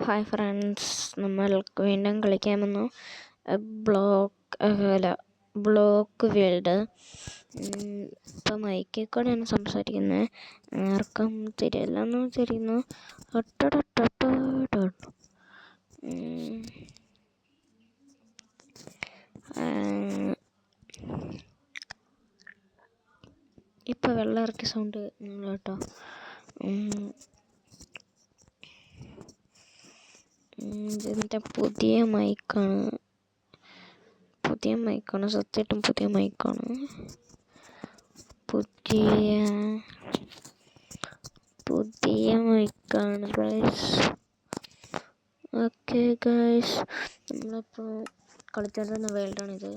Hi friends, നമ്മൾക്ക് വീണ്ടും കളിക്കാൻ വന്നു. Block world. ഇപ്പം മൈക്കിൽ കൂടെയാണ് സംസാരിക്കുന്നത്. ആർക്കും തിരിയില്ലെന്ന് തിരിയുന്നു. ഇപ്പം വെള്ളം ഇറക്കിയ സൗണ്ട് കേട്ടോ. ഇതിൻ്റെ പുതിയ മൈക്കാണ്, സത്യമായിട്ടും പുതിയ മൈക്കാണ്. പുതിയ മൈക്കാണ് ഗൈസ്. ഓക്കെ ഗൈസ്, നമ്മളിപ്പോൾ കളിച്ചിരുന്ന വേൾഡാണിത്.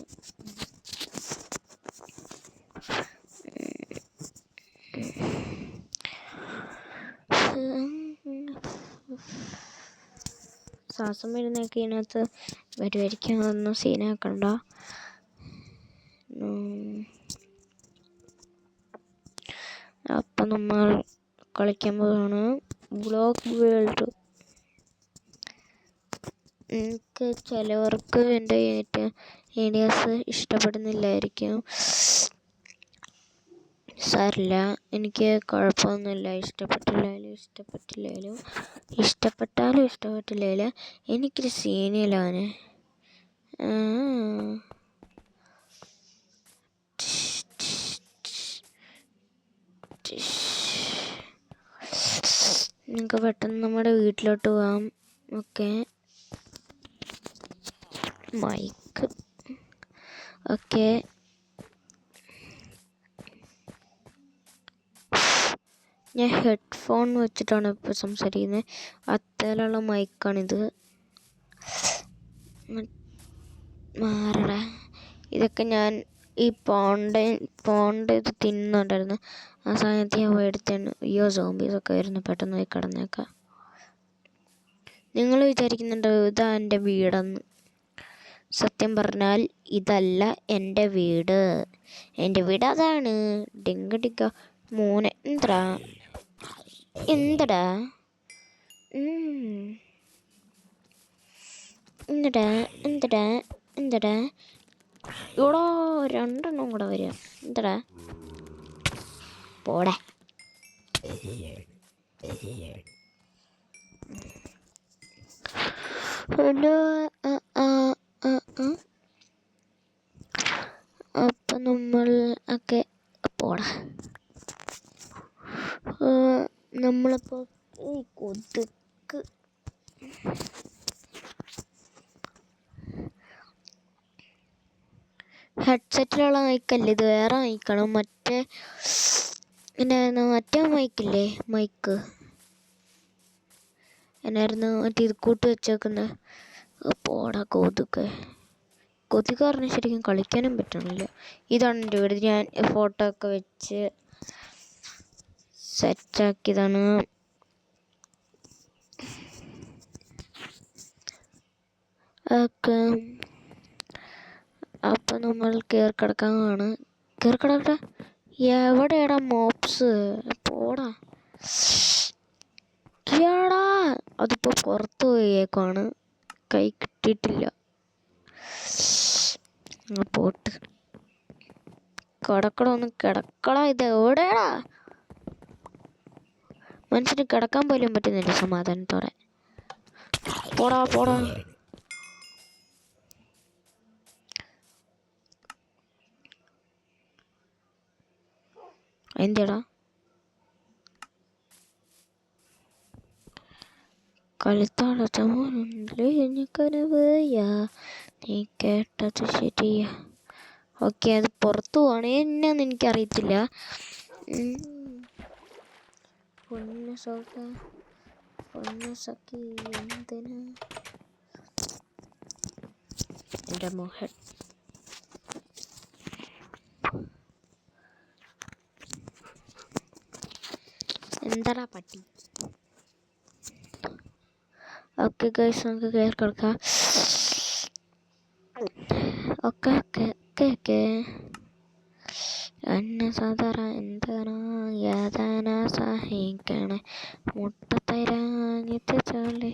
ശ്വാസം വരുന്നൊക്കെ ഇതിനകത്ത് വരുമായിരിക്കും, അതൊന്നും സീനാക്കണ്ട. അപ്പം നമ്മൾ കളിക്കുമ്പോഴാണ് ബ്ലോക്ക് വേൾഡ്. എനിക്ക് ചിലവർക്ക് എൻ്റെ വീഡിയോസ് ഇഷ്ടപ്പെടുന്നില്ലായിരിക്കും. സാരില്ല, എനിക്ക് കുഴപ്പമൊന്നുമില്ല. ഇഷ്ടപ്പെട്ടാലും ഇഷ്ടപ്പെട്ടില്ലേലും എനിക്കൊരു സീനിലാണ്. നിങ്ങൾക്ക് പെട്ടെന്ന് നമ്മുടെ വീട്ടിലോട്ട് പോകാം. Okay, mic okay. ഞാൻ ഹെഡ്ഫോൺ വെച്ചിട്ടാണ് ഇപ്പോൾ സംസാരിക്കുന്നത്. അത്തരമുള്ള മൈക്കാണിത്. മാറട, ഇതൊക്കെ ഞാൻ ഈ പോണ്ട ഇത് തിന്നുന്നുണ്ടായിരുന്നു. ആ സമയത്ത് ഞാൻ എടുത്താണ്. അയ്യോ, സോംബീസൊക്കെ വരുന്നു. പെട്ടെന്ന് പോയി കിടന്നേക്കാം. നിങ്ങൾ വിചാരിക്കുന്നുണ്ടോ ഇതാ എൻ്റെ വീടെന്ന്? സത്യം പറഞ്ഞാൽ ഇതല്ല എൻ്റെ വീട്. എൻ്റെ വീട് അതാണ്. ഡിങ്ക മോനെ, എന്തടാ ഇവിടെ രണ്ടെണ്ണം കൂടെ വരിക. എന്തടാ പോടെ. ഹലോ, അപ്പം നമ്മൾ ഒക്കെ പോടാ. നമ്മളിപ്പോൾ ഈ കൊതുക്ക് ഹെഡ്സെറ്റിലുള്ള മൈക്കല്ലേ ഇത്, വേറെ മൈക്കാണ്. മറ്റേ മൈക്കില്ലേ, മൈക്ക് എന്നായിരുന്നു മറ്റേ ഇത് കൂട്ടി വെച്ചേക്കുന്നത്. പോടാ കൊതുക് പറഞ്ഞ് ശരിക്കും കളിക്കാനും പറ്റണില്ല. ഇതാണ് എൻ്റെ വീട്. ഞാൻ ഫോട്ടോ ഒക്കെ വെച്ച് സെറ്റാക്കിയതാണ്. ഓക്കെ, അപ്പം നമ്മൾ കയറി കിടക്കാനാണ്. എവിടെയാടാ മോപ്സ്? പോടാ. അതിപ്പോൾ പുറത്ത് പോയേക്കാണ്, കൈ കിട്ടിയിട്ടില്ല. പോട്ട് കിടക്കടാ. ഇത് എവിടെയാടാ? മനുഷ്യന് കിടക്കാൻ പോലും പറ്റുന്നില്ല സമാധാനത്തോടെ. പോടാ. എന്തിടാ കനവയാ നീ കേട്ടത് ശരിയാ. ഓക്കെ, അത് പുറത്തു പോവാണേ എന്നാന്ന് എനിക്കറിയത്തില്ല. സഖി എന്തിനാ എൻ്റെ മോഹൻ? എന്താടാ പട്ടി? ഓക്കെ ഗൈസ്, നമുക്ക് കയറി കിടക്കാം. ഓക്കെ. സാധാരണ എന്താണ് യാതന സഹിക്കണേ മുട്ടത്തൈരാങ്ങിട്ട് ചൊല്ലി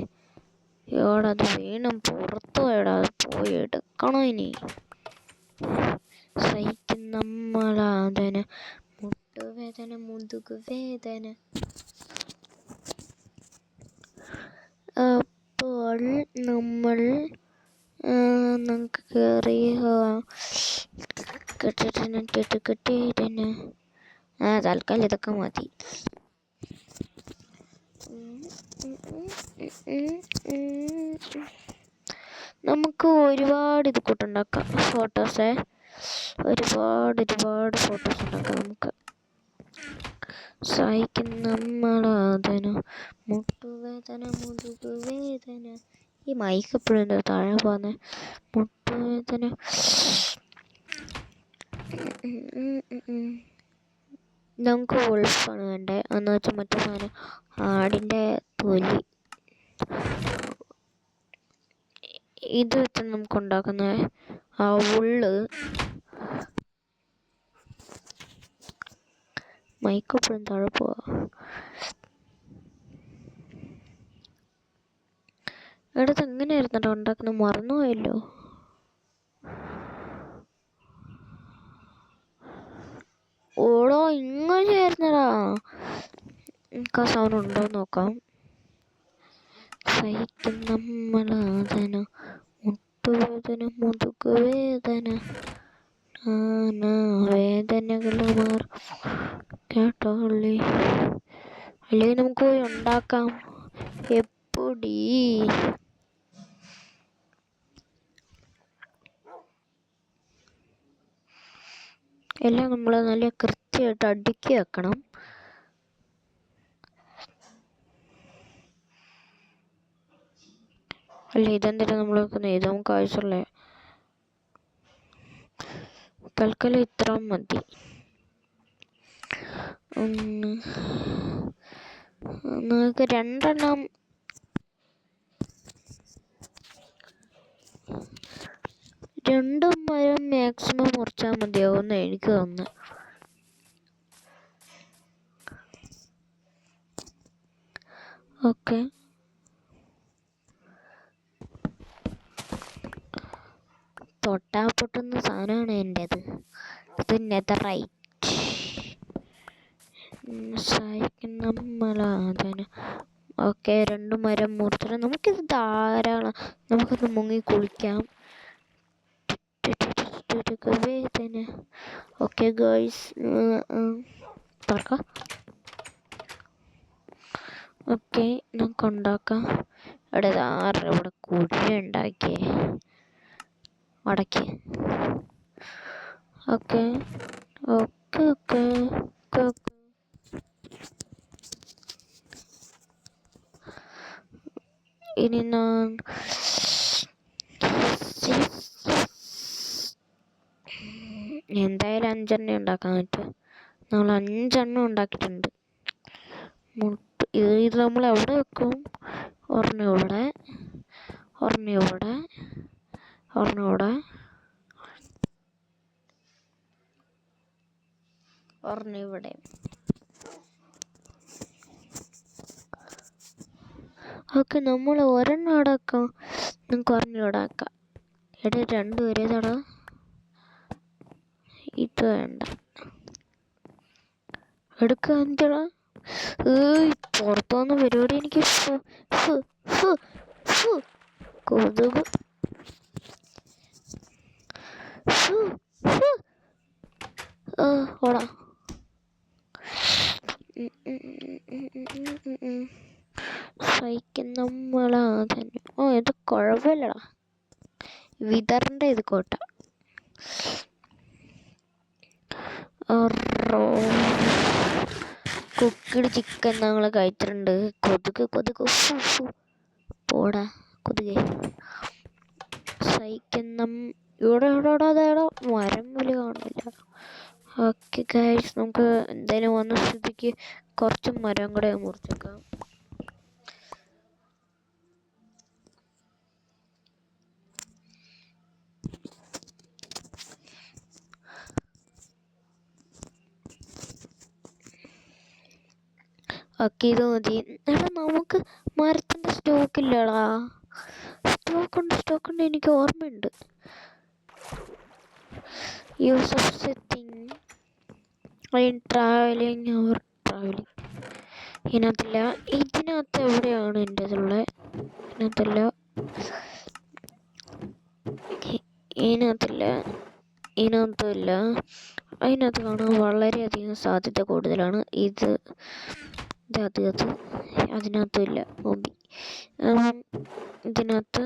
എവിടത് വീണ്ടും പുറത്തു പോയടാ, അത് പോയി എടുക്കണോ ഇനി? സഹിക്കും നമ്മളാതന, മുട്ടുവേദന മുതുകുവേദന. അപ്പോൾ നമ്മൾ നമുക്ക് കയറിയ തൽക്കാലം ഇതൊക്കെ മതി. നമുക്ക് ഒരുപാട് ഇത് കൂട്ടുണ്ടാക്കാം, ഫോട്ടോസേ ഒരുപാട് ഫോട്ടോസ് ഉണ്ടാക്കാം നമുക്ക്. സഹിക്കും നമ്മളാതന, മുട്ടുവേദന മുതുകുവേദന. ഈ മൈക്ക് എപ്പോഴും എന്താ താഴെ പോകുന്നത്? മുട്ടുവേദന. നമുക്ക് ഉൾഫാണ് വേണ്ടേ, എന്ന് വെച്ചാൽ മറ്റേ സാധനം ആടിൻ്റെ തൊലി. ഇത് വെച്ച് നമുക്ക് ഉണ്ടാക്കുന്ന ആ ഉള്ള്. മൈക്കെപ്പോഴും താഴെ പോവാ. എടുത്ത് എങ്ങനെയായിരുന്നു ഉണ്ടാക്കുന്നത്? മറന്നുപോയല്ലോ. ഓടോ ഇങ്ങനെയായിരുന്നടാ. എനിക്ക് ആ സാധനം ഉണ്ടോ നോക്കാം. സഹിക്കും നമ്മളാതന, മുട്ടുവേദന മുതുകുവേദന, വേദനകൾ മാറും കേട്ടോ. അല്ലെങ്കിൽ നമുക്ക് പോയി ഉണ്ടാക്കാം. എപ്പൊടി എല്ലാം നമ്മൾ നല്ല കൃത്യമായിട്ട് അടുക്കി വെക്കണം. അല്ല ഇതെന്തിനാ നമ്മൾ വെക്കുന്നത്? ഇത് നമുക്ക് ആവശ്യമുള്ള. തൽക്കാലം ഇത്ര മതി. നിങ്ങൾക്ക് 2 എണ്ണം മരം മാക്സിമം മുറിച്ചാൽ മതിയാവുമെന്ന് എനിക്ക് തോന്നുന്നു. ഓക്കെ, തൊട്ടാ പൊട്ടുന്ന സാധനമാണ് എൻ്റേത്. ഇത് നെതറൈറ്റ്. സഹിക്കും നമ്മളാതന. ഓക്കെ, 2 മരം മുറിച്ചിട്ട് നമുക്കിത് ധാരാളം. നമുക്കിത് മുങ്ങി കുളിക്കാം. വേദന. ഓക്കെ ഗേൾസ്, തുറക്കാം. ഓക്കെ, നമുക്ക് ഉണ്ടാക്കാം. ഇവിടെ കുഴി ഉണ്ടാക്കിയേ അടക്കി. Okay okay okay okay. ഇനി ഞാൻ എന്തായാലും 5 എണ്ണം ഉണ്ടാക്കാൻ പറ്റും. നമ്മൾ 5 എണ്ണം ഉണ്ടാക്കിയിട്ടുണ്ട്. ഇത് നമ്മൾ എവിടെ വെക്കും? ഒരെണ്ണം ഇവിടെ, ഒരെണ്ണം ഇവിടെ, ഒരെണ്ണം ഇവിടെ, ഒരെണ്ണം ഇവിടെ. ഓക്കെ, നമ്മൾ ഒരെണ്ണം ഇവിടെ വെക്കാം. നമുക്ക് ഒരെണ്ണം ഇവിടെ വെക്കാം. 2 ഒരേ തട. ഇത് വേണ്ട, എടുക്കുക. എന്തിടാ പുറത്തുനിന്ന് പരിപാടി. എനിക്ക് കൊതുക്. ഓടാ. സഹിക്കും നമ്മളാ തന്നെ. ഇത് കുഴപ്പമില്ലടാ, വിതറിൻ്റെ ഇത് കോട്ട. കുക്കിഡ് ചിക്കൻ ഞങ്ങൾ കഴിച്ചിട്ടുണ്ട്. കൊതുക് പോടാ കൊതുകെ. സഹിക്കുന്ന ഇവിടെ മരം വിളി കാണില്ല. ഓക്കെ ഗൈസ്, നമുക്ക് എന്തായാലും വന്ന സ്ഥിതിക്ക് കുറച്ച് മരം കൂടെ മുറിച്ചേക്കാം. ഓക്കെ, ഇത് മതി. എടാ നമുക്ക് മരത്തിൻ്റെ സ്റ്റോക്കില്ലടാ. സ്റ്റോക്കുണ്ട് എനിക്ക് ഓർമ്മയുണ്ട്. Use of setting travelling or travelling ഇതിനകത്തില്ല. ഇതിനകത്ത് എവിടെയാണ് എൻ്റെതുള്ളത്? ഇതിനകത്തില്ല. ഇതിനകത്തില്ല. അതിനകത്ത് കാണാൻ വളരെയധികം സാധ്യത കൂടുതലാണ്. അതിനകത്തുമില്ല ഹോബി. ഇതിനകത്ത്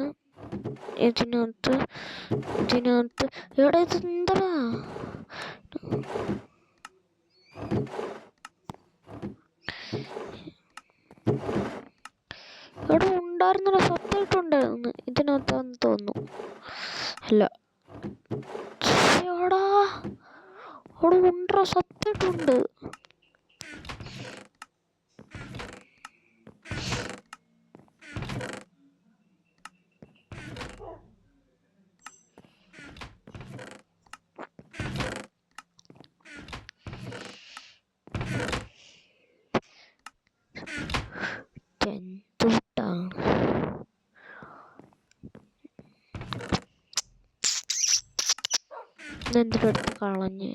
എവിടെ ഇത് എന്താ ഇവിടെ ഉണ്ടായിരുന്നല്ലോ, സത്യമായിട്ടുണ്ടായിരുന്നു. ഇതിനകത്താന്ന് തോന്നുന്നു. അല്ല, അവിടെ ഉണ്ടോ? സത്യമായിട്ടുണ്ട്. എന്തിനടുത്ത് കളഞ്ഞ്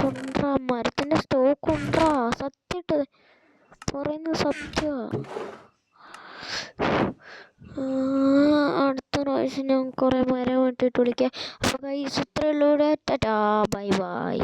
കൊണ്ടാ മരത്തിന്റെ സ്റ്റോക്ക് ഉണ്ടാ. സത്യമായിട്ട് പറയുന്നത് സത്യ. അടുത്ത പ്രാവശ്യം ഞാൻ കുറെ മരം ഇട്ടിട്ട് വിളിക്കാം. അപ്പൊ ഗൈസ് ഇത്രയുള്ളൂ. Ta ta, bye by.